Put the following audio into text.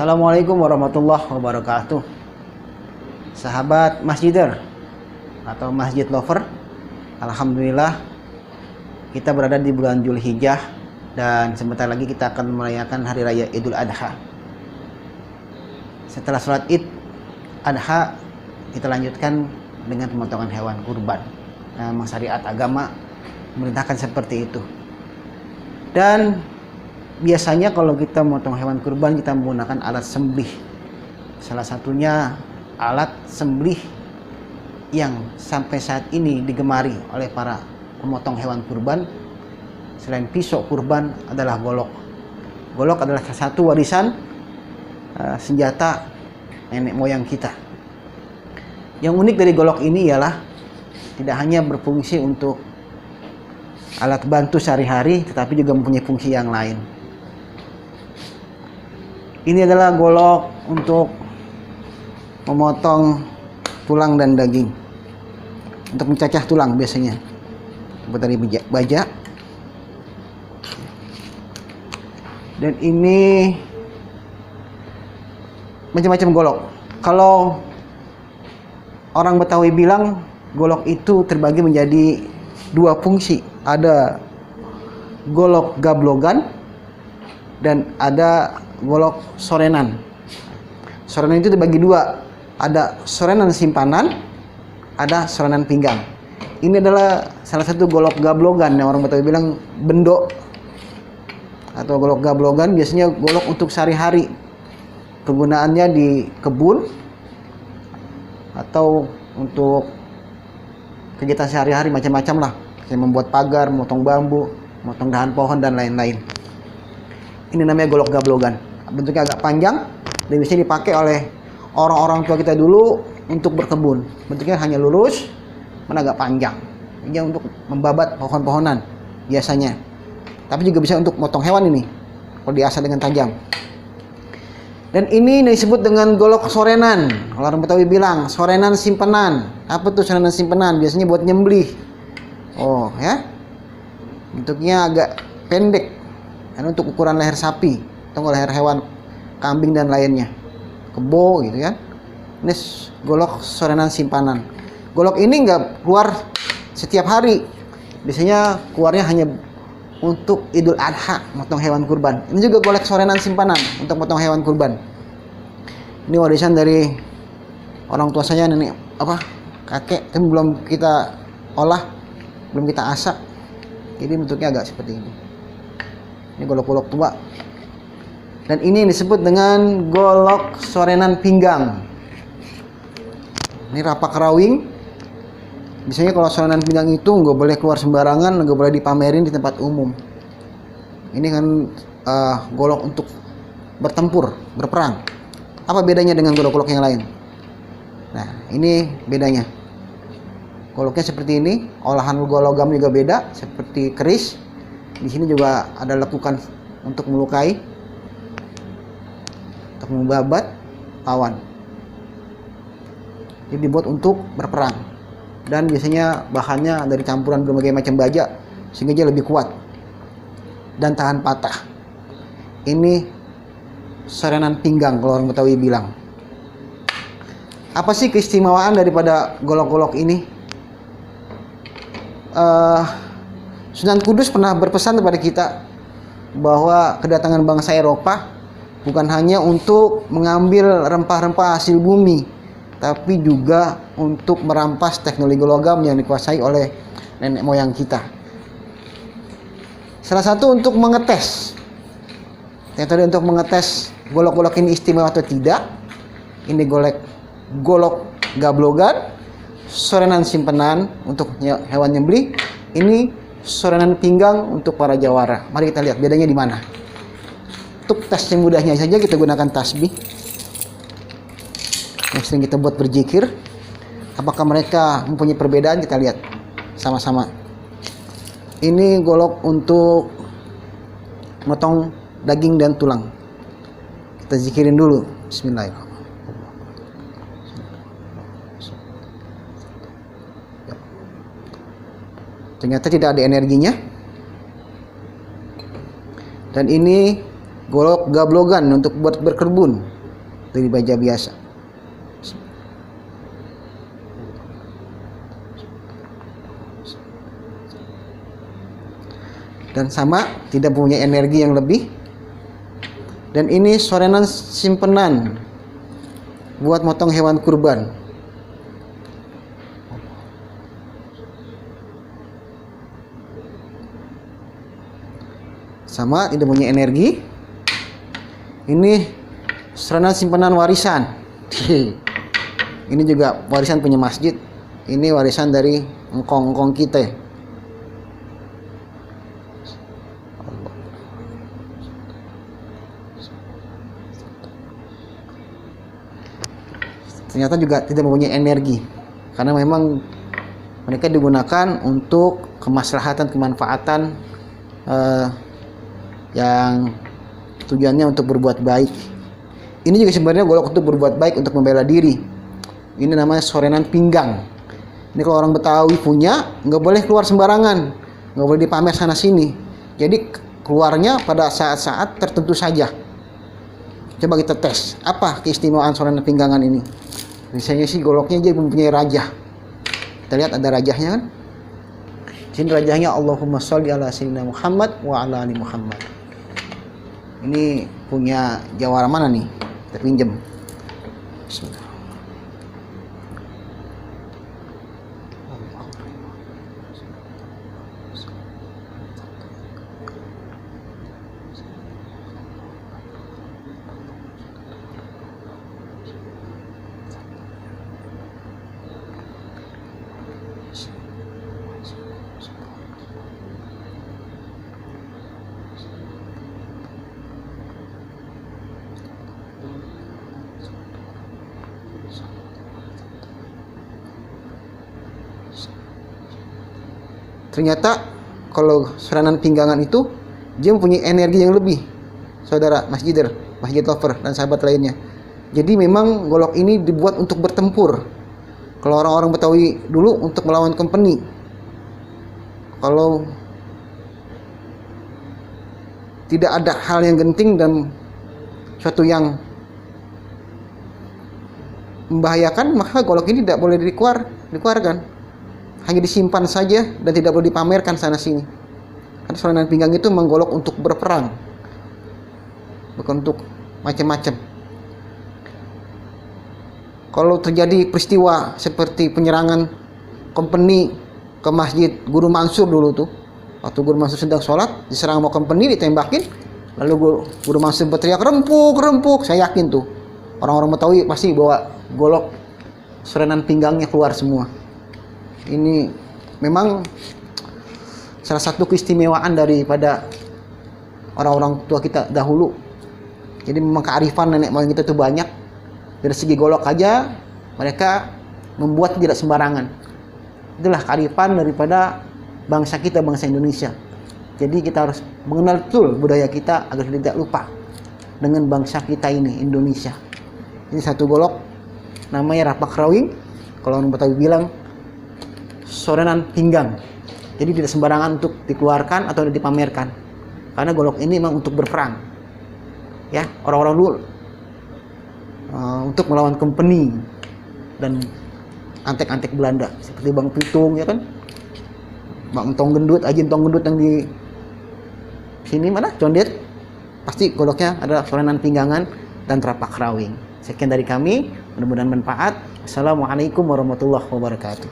Assalamualaikum warahmatullahi wabarakatuh. Sahabat masjider atau masjid lover, alhamdulillah kita berada di bulan Zulhijjah dan sebentar lagi kita akan merayakan hari raya Idul Adha. Setelah sholat Id Adha, kita lanjutkan dengan pemotongan hewan kurban. Memang syariat agama memerintahkan seperti itu. Dan biasanya kalau kita memotong hewan kurban, kita menggunakan alat sembelih. Salah satunya alat sembelih yang sampai saat ini digemari oleh para pemotong hewan kurban selain pisau kurban adalah golok. Golok adalah salah satu warisan senjata nenek moyang kita. Yang unik dari golok ini ialah tidak hanya berfungsi untuk alat bantu sehari-hari, tetapi juga mempunyai fungsi yang lain. Ini adalah golok untuk memotong tulang dan daging, untuk mencacah tulang biasanya, buat dari baja. Dan ini macam-macam golok. Kalau orang Betawi bilang golok itu terbagi menjadi dua fungsi. Ada golok gablogan dan ada golok sorenan. Sorenan itu dibagi dua. Ada sorenan simpanan, ada sorenan pinggang. Ini adalah salah satu golok gablogan yang orang Betawi bilang bendok atau golok gablogan. Biasanya golok untuk sehari-hari, penggunaannya di kebun atau untuk kegiatan sehari-hari macam-macam lah, kayak membuat pagar, memotong bambu, memotong dahan pohon dan lain-lain. Ini namanya golok gablogan. Bentuknya agak panjang dan bisa dipakai oleh orang-orang tua kita dulu untuk berkebun. Bentuknya hanya lurus, agak panjang. Ini untuk membabat pohon-pohonan biasanya. Tapi juga bisa untuk motong hewan ini kalau diasah dengan tajam. Dan ini disebut dengan golok sorenan. Kalau orang Betawi bilang sorenan simpenan. Apa tuh sorenan simpenan? Biasanya buat nyembelih. Oh ya, bentuknya agak pendek. Karena untuk ukuran leher sapi atau leher hewan kambing dan lainnya, kebo gitu kan. Ini golok sorenan simpanan. Golok ini nggak keluar setiap hari. Biasanya keluarnya hanya untuk Idul Adha, motong hewan kurban. Ini juga golok sorenan simpanan untuk motong hewan kurban. Ini warisan dari orang tua saya, nenek kakek, tapi belum kita olah, belum kita asak. Jadi bentuknya agak seperti ini. Ini golok-golok tua. Dan ini disebut dengan golok sorenan pinggang. Ini rapak rawing. Biasanya kalau sorenan pinggang itu nggak boleh keluar sembarangan, nggak boleh dipamerin di tempat umum. Ini kan golok untuk bertempur, berperang. Apa bedanya dengan golok-golok yang lain? Nah, ini bedanya. Goloknya seperti ini, olahan logam juga beda, seperti keris. Di sini juga ada lekukan untuk melukai, untuk membabat lawan. Jadi dibuat untuk berperang. Dan biasanya bahannya dari campuran berbagai macam baja, sehingga dia lebih kuat dan tahan patah. Ini sorenan pinggang kalau orang Betawi bilang. Apa sih keistimewaan daripada golok-golok ini? Sunan Kudus pernah berpesan kepada kita bahwa kedatangan bangsa Eropa bukan hanya untuk mengambil rempah-rempah hasil bumi, tapi juga untuk merampas teknologi logam yang dikuasai oleh nenek moyang kita. Salah satu untuk mengetes. Metode untuk mengetes golok-golok ini istimewa atau tidak. Ini golok gablogan, sorenan simpenan untuk hewan nyembelih. Ini sorenan pinggang untuk para jawara. Mari kita lihat bedanya di mana. Untuk tes yang mudahnya saja kita gunakan tasbih yang sering kita buat berzikir. Apakah mereka mempunyai perbedaan? Kita lihat sama-sama. Ini golok untuk motong daging dan tulang. Kita zikirin dulu. Bismillahirrahmanirrahim. Ternyata tidak ada energinya. Dan ini golok gablogan untuk buat berkebun dari baja biasa. Dan sama, tidak punya energi yang lebih. Dan ini sorenan simpenan buat motong hewan kurban. Sama, tidak punya energi. Ini sorenan simpanan warisan. Ini juga warisan punya masjid. Ini warisan dari engkong-engkong kita. Ternyata juga tidak mempunyai energi, karena memang mereka digunakan untuk kemaslahatan, kemanfaatan yang tujuannya untuk berbuat baik. Ini juga sebenarnya golok untuk berbuat baik, untuk membela diri. Ini namanya sorenan pinggang. Ini kalau orang Betawi punya, nggak boleh keluar sembarangan, nggak boleh dipamer sana sini. Jadi keluarnya pada saat-saat tertentu saja. Coba kita tes, apa keistimewaan sorenan pinggangan ini? Biasanya sih goloknya dia mempunyai rajah. Kita lihat ada rajahnya kan? Sini rajahnya Allahumma sholli ala sayyidina Muhammad wa ala ali Muhammad. Ini punya jawara mana nih? Kita pinjam. Bismillah. Ternyata kalau sorenan pinggangan itu dia mempunyai energi yang lebih, saudara masjid lover dan sahabat lainnya. Jadi memang golok ini dibuat untuk bertempur. Kalau orang-orang Betawi dulu untuk melawan company. Kalau tidak ada hal yang genting dan suatu yang membahayakan, maka golok ini tidak boleh dikeluarkan. Hanya disimpan saja dan tidak boleh dipamerkan sana sini. Karena sorenan pinggang itu menggolok untuk berperang, bukan untuk macam-macam. Kalau terjadi peristiwa seperti penyerangan company ke masjid Guru Mansur dulu tuh, waktu Guru Mansur sedang sholat, diserang sama company, ditembakin, lalu Guru Mansur berteriak rempuk. Saya yakin tuh orang-orang Betawi pasti bawa golok sorenan pinggangnya keluar semua. Ini memang salah satu keistimewaan daripada orang-orang tua kita dahulu. Jadi memang kearifan nenek moyang kita itu banyak. Dari segi golok aja mereka membuat tidak sembarangan. Itulah kearifan daripada bangsa kita, bangsa Indonesia. Jadi kita harus mengenal betul budaya kita agar tidak lupa dengan bangsa kita ini, Indonesia. Ini satu golok namanya rapak rawing. Kalau orang Betawi bilang sorenan pinggang. Jadi tidak sembarangan untuk dikeluarkan atau dipamerkan. Karena golok ini memang untuk berperang. Ya, orang-orang dulu untuk melawan company dan antek-antek Belanda seperti Bang Pitung ya kan. Bang Tong Gendut, Ajin Tong Gendut yang di sini mana? Condet. Pasti goloknya adalah sorenan pinggangan dan rapak rawing. Sekian dari kami, mudah-mudahan manfaat. Assalamualaikum warahmatullahi wabarakatuh.